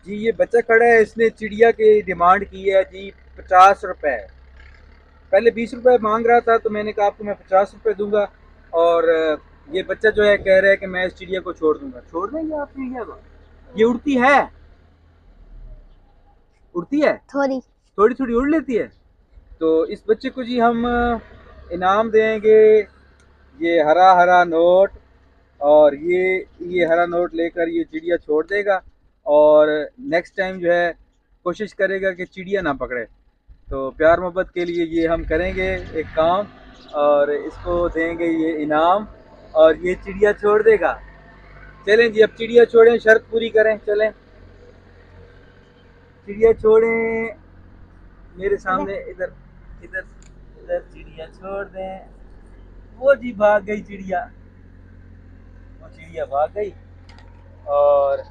जी ये बच्चा खड़ा है, इसने चिड़िया की डिमांड की है जी 50 रुपए। पहले 20 रुपए मांग रहा था, तो मैंने कहा आपको मैं 50 रुपए दूंगा। और ये बच्चा जो है कह रहा है कि मैं इस चिड़िया को छोड़ दूंगा। छोड़ देंगे आप चिड़िया को? ये उड़ती है? उड़ती है? थोड़ी। थोड़ी थोड़ी उड़ लेती है। तो इस बच्चे को जी हम इनाम देंगे ये हरा हरा नोट। और ये हरा नोट लेकर ये चिड़िया छोड़ देगा। और नेक्स्ट टाइम जो है कोशिश करेगा कि चिड़िया ना पकड़े। तो प्यार मोहब्बत के लिए ये हम करेंगे एक काम, और इसको देंगे ये इनाम, और ये चिड़िया छोड़ देगा। चलें जी, अब चिड़िया छोड़ें, शर्त पूरी करें, चलें चिड़िया छोड़ें। मेरे अरे सामने इधर इधर इधर चिड़िया छोड़ दें। वो जी भाग गई चिड़िया, वो चिड़िया भाग गई। और